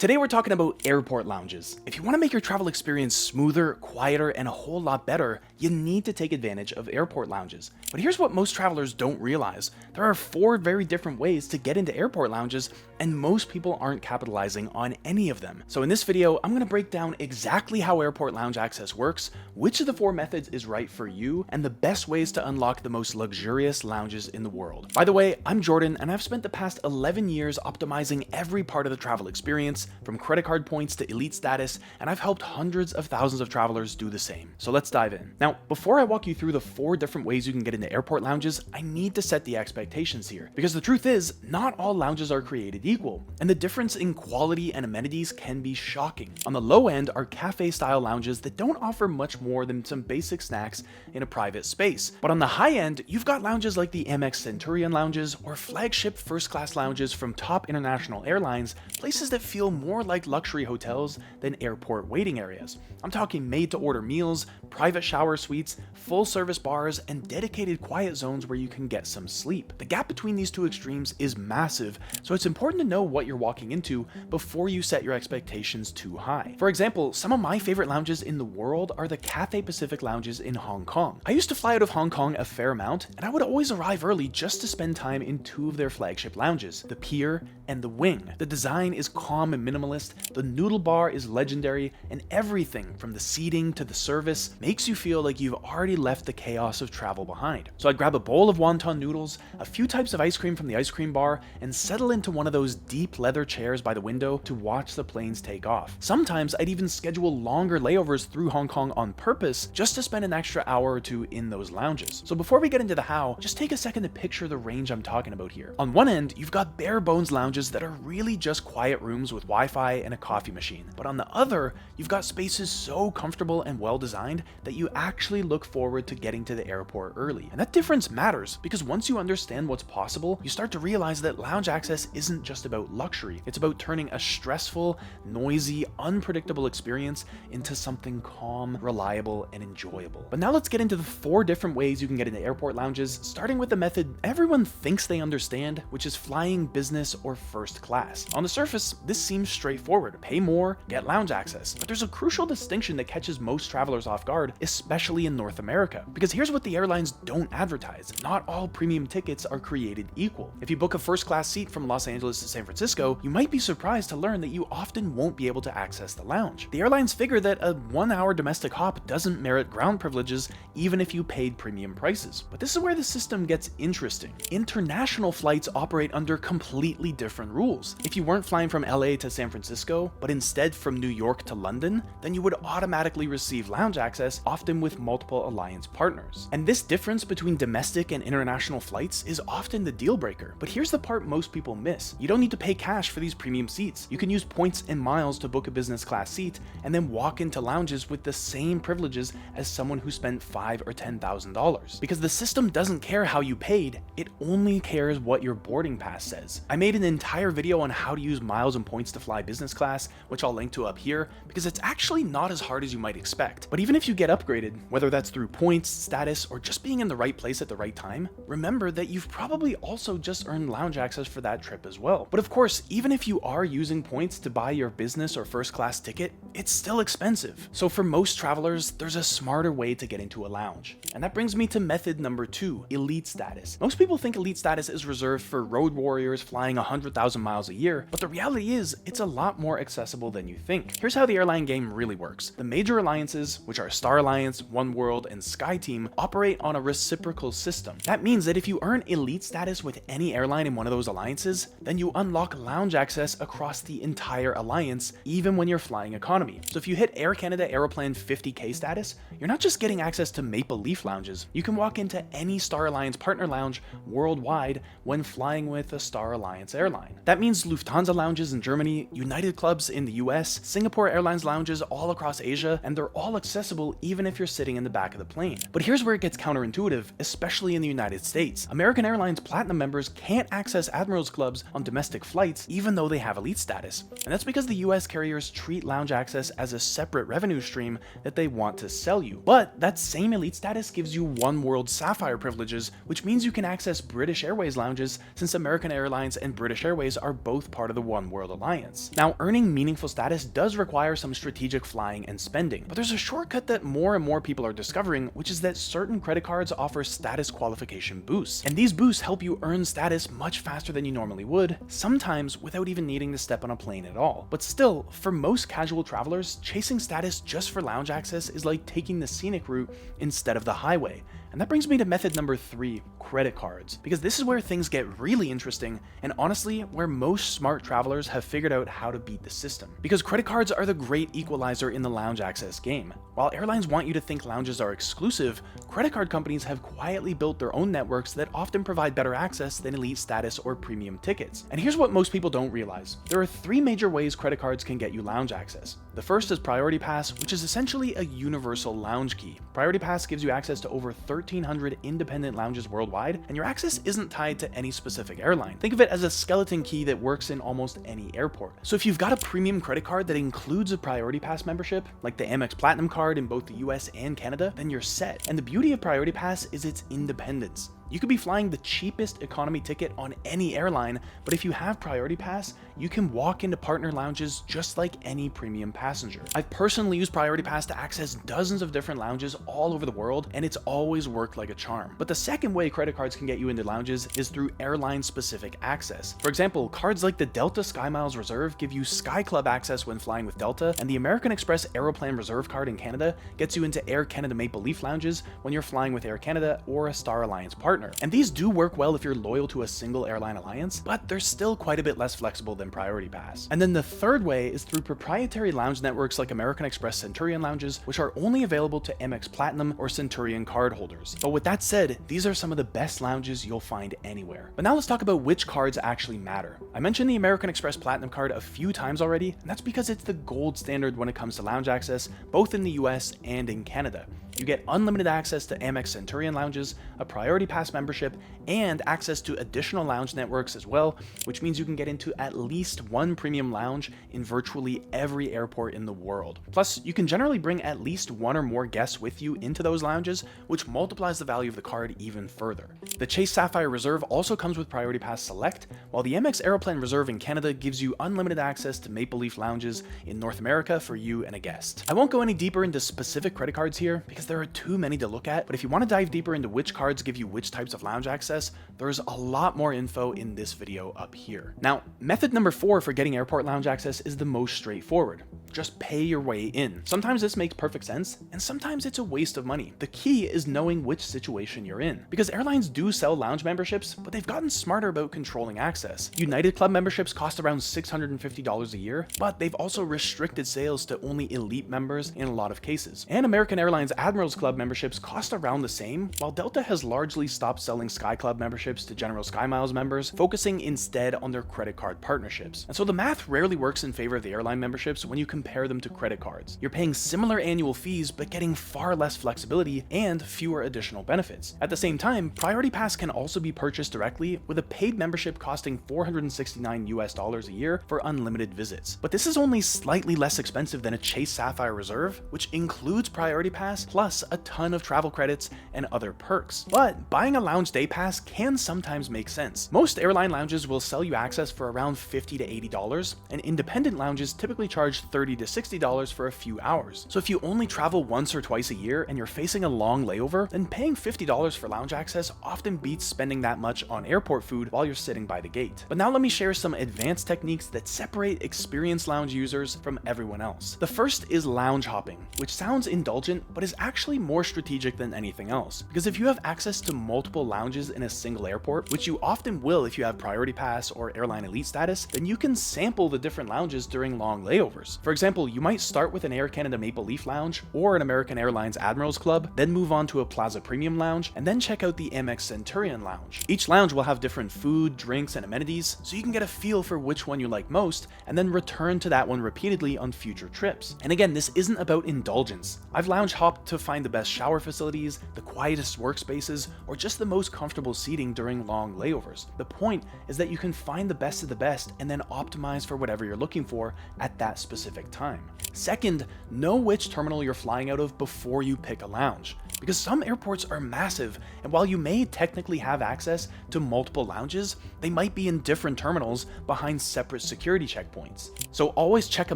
Today we're talking about airport lounges. If you want to make your travel experience smoother, quieter, and a whole lot better, you need to take advantage of airport lounges. But here's what most travelers don't realize. There are 4 very different ways to get into airport lounges, and most people aren't capitalizing on any of them. So in this video, I'm going to break down exactly how airport lounge access works, which of the 4 methods is right for you, and the best ways to unlock the most luxurious lounges in the world. By the way, I'm Jordan, and I've spent the past 11 years optimizing every part of the travel experience, from credit card points to elite status, and I've helped hundreds of thousands of travelers do the same. So let's dive in. Now, before I walk you through the 4 different ways you can get into airport lounges, I need to set the expectations here. Because the truth is, not all lounges are created equal, and the difference in quality and amenities can be shocking. On the low end are cafe-style lounges that don't offer much more than some basic snacks in a private space. But on the high end, you've got lounges like the Amex Centurion lounges or flagship first-class lounges from top international airlines, places that feel more like luxury hotels than airport waiting areas. I'm talking made-to-order meals, private shower suites, full-service bars, and dedicated quiet zones where you can get some sleep. The gap between these 2 extremes is massive, so it's important to know what you're walking into before you set your expectations too high. For example, some of my favorite lounges in the world are the Cathay Pacific lounges in Hong Kong. I used to fly out of Hong Kong a fair amount, and I would always arrive early just to spend time in 2 of their flagship lounges, the Pier and the Wing. The design is calm and minimalist, the noodle bar is legendary, and everything from the seating to the service makes you feel like you've already left the chaos of travel behind. So I'd grab a bowl of wonton noodles, a few types of ice cream from the ice cream bar, and settle into one of those deep leather chairs by the window to watch the planes take off. Sometimes I'd even schedule longer layovers through Hong Kong on purpose just to spend an extra hour or 2 in those lounges. So before we get into the how, just take a second to picture the range I'm talking about here. On one end, you've got bare bones lounges that are really just quiet rooms with Wi-Fi and a coffee machine. But on the other, you've got spaces so comfortable and well designed that you actually look forward to getting to the airport early. And that difference matters because once you understand what's possible, you start to realize that lounge access isn't just about luxury. It's about turning a stressful, noisy, unpredictable experience into something calm, reliable, and enjoyable. But now let's get into the 4 different ways you can get into airport lounges, starting with the method everyone thinks they understand, which is flying business or first class. On the surface, this seems straightforward. Pay more, get lounge access. But there's a crucial distinction that catches most travelers off guard, especially in North America. Because here's what the airlines don't advertise. Not all premium tickets are created equal. If you book a first class seat from Los Angeles to San Francisco, you might be surprised to learn that you often won't be able to access the lounge. The airlines figure that a 1-hour domestic hop doesn't merit ground privileges even if you paid premium prices. But this is where the system gets interesting. International flights operate under completely different rules. If you weren't flying from LA to San Francisco, but instead from New York to London, then you would automatically receive lounge access, often with multiple alliance partners. And this difference between domestic and international flights is often the deal breaker. But here's the part most people miss. You don't need to pay cash for these premium seats. You can use points and miles to book a business class seat and then walk into lounges with the same privileges as someone who spent $5,000 or $10,000. Because the system doesn't care how you paid, it only cares what your boarding pass says. I made an entire video on how to use miles and points to fly business class, which I'll link to up here, because it's actually not as hard as you might expect. But even if you get upgraded, whether that's through points, status, or just being in the right place at the right time, remember that you've probably also just earned lounge access for that trip as well. But of course, even if you are using points to buy your business or first class ticket, it's still expensive. So for most travelers, there's a smarter way to get into a lounge. And that brings me to method number 2, elite status. Most people think elite status is reserved for road warriors flying 100,000 miles a year, but the reality is it's a lot more accessible than you think. Here's how the airline game really works. The major alliances, which are Star Alliance, oneworld, and SkyTeam, operate on a reciprocal system. That means that if you earn elite status with any airline in one of those alliances, then you unlock lounge access across the entire alliance, even when you're flying economy. So if you hit Air Canada Aeroplan 50K status, you're not just getting access to Maple Leaf lounges. You can walk into any Star Alliance partner lounge worldwide when flying with a Star Alliance airline. That means Lufthansa lounges in Germany, United clubs in the US, Singapore Airlines lounges all across Asia, and they're all accessible even if you're sitting in the back of the plane. But here's where it gets counterintuitive, especially in the United States. American Airlines Platinum members can't access Admirals clubs on domestic flights even though they have elite status. And that's because the US carriers treat lounge access as a separate revenue stream that they want to sell you. But that same elite status gives you oneworld Sapphire privileges, which means you can access British Airways lounges since American Airlines and British Airways are both part of the oneworld alliance. experience. Now, earning meaningful status does require some strategic flying and spending, but there's a shortcut that more and more people are discovering, which is that certain credit cards offer status qualification boosts. And these boosts help you earn status much faster than you normally would, sometimes without even needing to step on a plane at all. But still, for most casual travelers, chasing status just for lounge access is like taking the scenic route instead of the highway. And that brings me to method number 3, credit cards, because this is where things get really interesting, and honestly, where most smart travelers have figured out how to beat the system. Because credit cards are the great equalizer in the lounge access game. While airlines want you to think lounges are exclusive, credit card companies have quietly built their own networks that often provide better access than elite status or premium tickets. And here's what most people don't realize. There are 3 major ways credit cards can get you lounge access. The first is Priority Pass, which is essentially a universal lounge key. Priority Pass gives you access to over 1,300 independent lounges worldwide, and your access isn't tied to any specific airline. Think of it as a skeleton key that works in almost any airport. So if you've got a premium credit card that includes a Priority Pass membership, like the Amex Platinum card in both the US and Canada, then you're set. And the beauty of Priority Pass is its independence. You could be flying the cheapest economy ticket on any airline, but if you have Priority Pass, you can walk into partner lounges just like any premium passenger. I've personally used Priority Pass to access dozens of different lounges all over the world, and it's always worked like a charm. But the second way credit cards can get you into lounges is through airline-specific access. For example, cards like the Delta SkyMiles Reserve give you Sky Club access when flying with Delta, and the American Express Aeroplan Reserve card in Canada gets you into Air Canada Maple Leaf lounges when you're flying with Air Canada or a Star Alliance partner. And these do work well if you're loyal to a single airline alliance, but they're still quite a bit less flexible than Priority Pass. And then the third way is through proprietary lounge networks like American Express Centurion lounges, which are only available to Amex Platinum or Centurion card holders. But with that said, these are some of the best lounges you'll find anywhere. But now let's talk about which cards actually matter. I mentioned the American Express Platinum card a few times already, and that's because it's the gold standard when it comes to lounge access, both in the US and in Canada. You get unlimited access to Amex Centurion lounges, a Priority Pass membership, and access to additional lounge networks as well, which means you can get into at least one premium lounge in virtually every airport in the world. Plus, you can generally bring at least one or more guests with you into those lounges, which multiplies the value of the card even further. The Chase Sapphire Reserve also comes with Priority Pass Select, while the Amex Aeroplan Reserve in Canada gives you unlimited access to Maple Leaf lounges in North America for you and a guest. I won't go any deeper into specific credit cards here because there are too many to look at, but if you want to dive deeper into which cards give you which types of lounge access, there's a lot more info in this video up here. Now, method number 4 for getting airport lounge access is the most straightforward. Just pay your way in. Sometimes this makes perfect sense, and sometimes it's a waste of money. The key is knowing which situation you're in, because airlines do sell lounge memberships, but they've gotten smarter about controlling access. United Club memberships cost around $650 a year, but they've also restricted sales to only elite members in a lot of cases. And American Airlines Admirals Club memberships cost around the same, while Delta has largely stopped selling Sky Club memberships to general SkyMiles members, focusing instead on their credit card partnerships. And so the math rarely works in favor of the airline memberships when you compare them to credit cards. You're paying similar annual fees, but getting far less flexibility and fewer additional benefits. At the same time, Priority Pass can also be purchased directly, with a paid membership costing $469 a year for unlimited visits. But this is only slightly less expensive than a Chase Sapphire Reserve, which includes Priority Pass plus a ton of travel credits and other perks. But buying a lounge day pass can sometimes make sense. Most airline lounges will sell you access for around $50 to $80, and independent lounges typically charge $30 to $60 for a few hours. So if you only travel once or twice a year and you're facing a long layover, then paying $50 for lounge access often beats spending that much on airport food while you're sitting by the gate. But now let me share some advanced techniques that separate experienced lounge users from everyone else. The first is lounge hopping, which sounds indulgent, but is actually more strategic than anything else. Because if you have access to multiple lounges in a single airport, which you often will if you have Priority Pass or Airline Elite status, then you can sample the different lounges during long layovers. For example, you might start with an Air Canada Maple Leaf lounge or an American Airlines Admirals Club, then move on to a Plaza Premium lounge, and then check out the Amex Centurion lounge. Each lounge will have different food, drinks, and amenities, so you can get a feel for which one you like most, and then return to that one repeatedly on future trips. And again, this isn't about indulgence. I've lounge hopped to find the best shower facilities, the quietest workspaces, or just the most comfortable seating during long layovers. The point is that you can find the best of the best and then optimize for whatever you're looking for at that specific time. Second, know which terminal you're flying out of before you pick a lounge. because some airports are massive, and while you may technically have access to multiple lounges, they might be in different terminals behind separate security checkpoints. So always check a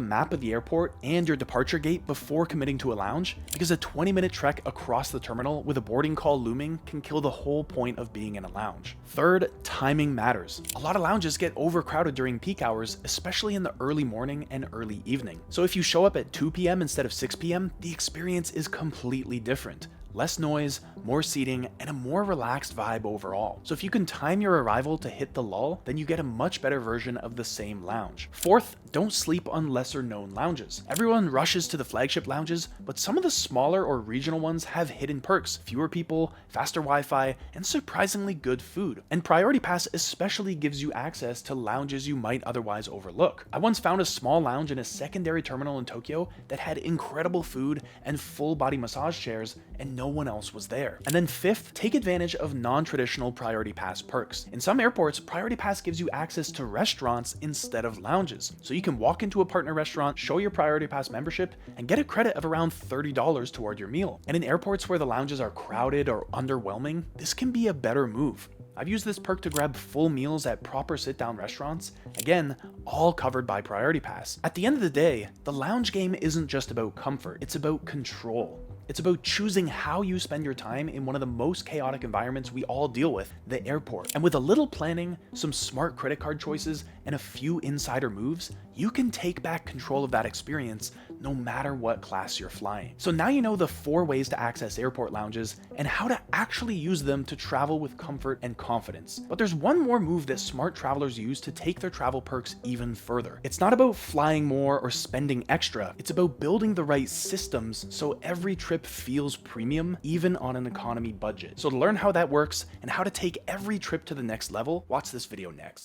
map of the airport and your departure gate before committing to a lounge, because a 20-minute trek across the terminal with a boarding call looming can kill the whole point of being in a lounge. Third, timing matters. A lot of lounges get overcrowded during peak hours, especially in the early morning and early evening. So if you show up at 2 p.m. instead of 6 p.m., the experience is completely different. Less noise, more seating, and a more relaxed vibe overall. So if you can time your arrival to hit the lull, then you get a much better version of the same lounge. Fourth, don't sleep on lesser known lounges. Everyone rushes to the flagship lounges, but some of the smaller or regional ones have hidden perks, fewer people, faster Wi-Fi, and surprisingly good food. And Priority Pass especially gives you access to lounges you might otherwise overlook. I once found a small lounge in a secondary terminal in Tokyo that had incredible food and full body massage chairs, and no one else was there. And then fifth, take advantage of non-traditional Priority Pass perks. In some airports, Priority Pass gives you access to restaurants instead of lounges. So you can walk into a partner restaurant, show your Priority Pass membership, and get a credit of around $30 toward your meal. And in airports where the lounges are crowded or underwhelming, this can be a better move. I've used this perk to grab full meals at proper sit-down restaurants, again, all covered by Priority Pass. At the end of the day, the lounge game isn't just about comfort, it's about control. It's about choosing how you spend your time in one of the most chaotic environments we all deal with, the airport. And with a little planning, some smart credit card choices, and a few insider moves, you can take back control of that experience no matter what class you're flying. So now you know the 4 ways to access airport lounges and how to actually use them to travel with comfort and confidence. But there's one more move that smart travelers use to take their travel perks even further. It's not about flying more or spending extra. It's about building the right systems so every trip feels premium, even on an economy budget. So to learn how that works and how to take every trip to the next level, watch this video next.